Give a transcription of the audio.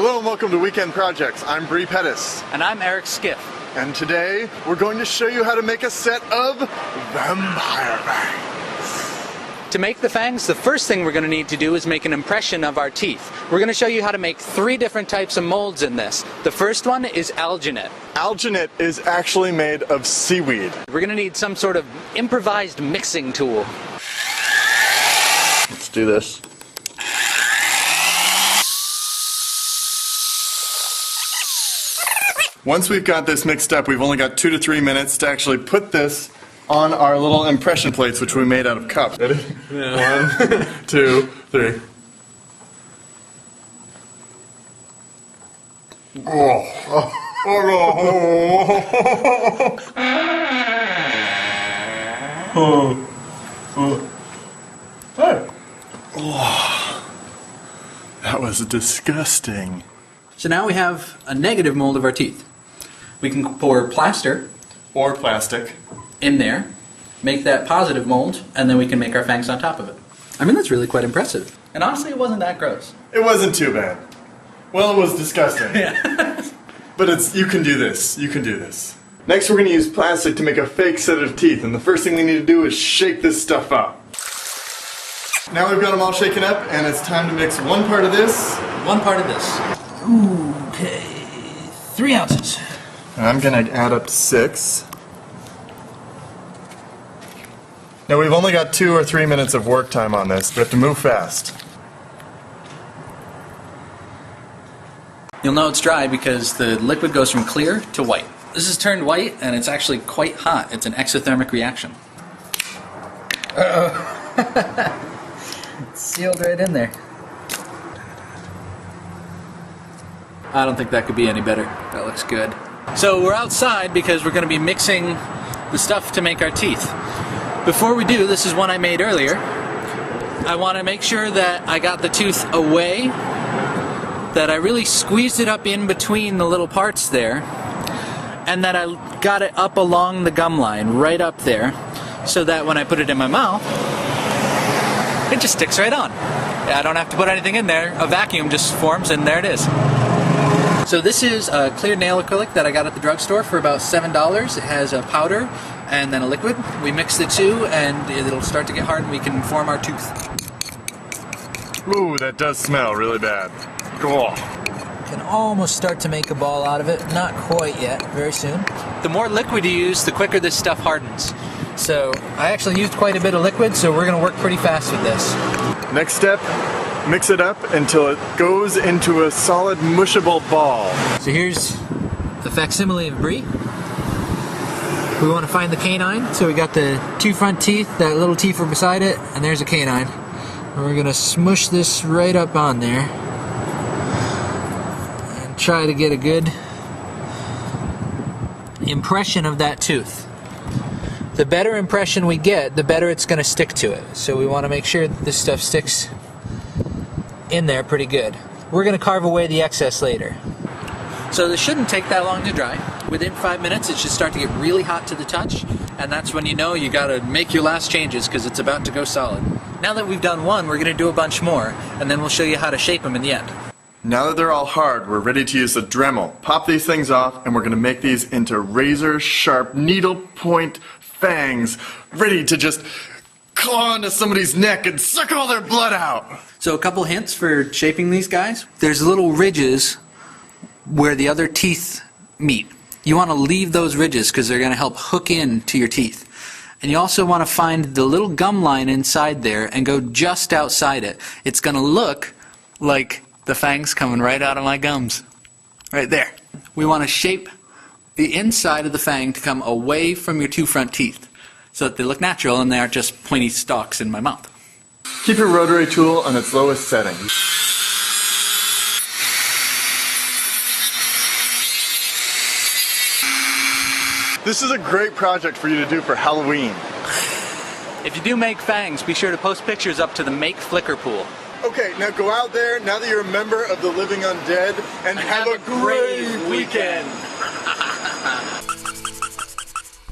Hello and welcome to Weekend Projects. I'm Bre Pettis. And I'm Eric Skiff. And today we're going to show you how to make a set of Vampire Fangs. To make the fangs, the first thing we're going to need to do is make an impression of our teeth. We're going to show you how to make 3 different types of molds in this. The first one is alginate. Alginate is actually made of seaweed. We're going to need some sort of improvised mixing tool. Let's do this. Once we've got this mixed up, we've only got 2 to 3 minutes to actually put this on our little impression plates, which we made out of cups. Ready? Yeah. 1, 2, 3. Oh. That was disgusting. So now we have a negative mold of our teeth. We can pour plaster Or plastic. in there, make that positive mold, and then we can make our fangs on top of it. I mean, that's really quite impressive. And honestly, it wasn't that gross. It wasn't too bad. Well, it was disgusting. Yeah. But you can do this. You can do this. Next, we're going to use plastic to make a fake set of teeth, and the first thing we need to do is shake this stuff up. Now we've got them all shaken up, and it's time to mix 1 part of this. 1 part of this. Okay, 3 ounces. And I'm going to add up to 6. Now we've only got 2 or 3 minutes of work time on this. We have to move fast. You'll know it's dry because the liquid goes from clear to white. This is turned white, and it's actually quite hot. It's an exothermic reaction. It's sealed right in there. I don't think that could be any better. That looks good. So we're outside because we're going to be mixing the stuff to make our teeth. Before we do, this is one I made earlier. I want to make sure that I got the tooth away, that I really squeezed it up in between the little parts there, and that I got it up along the gum line, right up there, so that when I put it in my mouth, it just sticks right on. I don't have to put anything in there. A vacuum just forms, and there it is. So this is a clear nail acrylic that I got at the drugstore for about $7. It has a powder and then a liquid. We mix the two and it'll start to get hard and we can form our tooth. Ooh, that does smell really bad. Oh. Can almost start to make a ball out of it. Not quite yet. Very soon. The more liquid you use, the quicker this stuff hardens. So I actually used quite a bit of liquid, so we're going to work pretty fast with this. Next step, mix it up until it goes into a solid mushable ball. So here's the facsimile of Bre. We want to find the canine, so we got the 2 front teeth, that little teeth are beside it, and there's a canine. And we're going to smush this right up on there and try to get a good impression of that tooth. The better impression we get, the better it's going to stick to it. So we want to make sure that this stuff sticks in there pretty good. We're going to carve away the excess later. So this shouldn't take that long to dry. Within 5 minutes it should start to get really hot to the touch, and that's when you know you gotta make your last changes because it's about to go solid. Now that we've done 1, we're gonna do a bunch more, and then we'll show you how to shape them in the end. Now that they're all hard, we're ready to use the Dremel. Pop these things off, and we're going to make these into razor-sharp, needle-point fangs, ready to just claw into somebody's neck and suck all their blood out. So a couple hints for shaping these guys. There's little ridges where the other teeth meet. You want to leave those ridges because they're going to help hook in to your teeth. And you also want to find the little gum line inside there and go just outside it. It's going to look like the fangs coming right out of my gums. Right there. We want to shape the inside of the fang to come away from your 2 front teeth so that they look natural and they aren't just pointy stalks in my mouth. Keep your rotary tool on its lowest setting. This is a great project for you to do for Halloween. If you do make fangs, be sure to post pictures up to the Make Flickr pool. Okay, now go out there, now that you're a member of the Living Undead, and have a great weekend.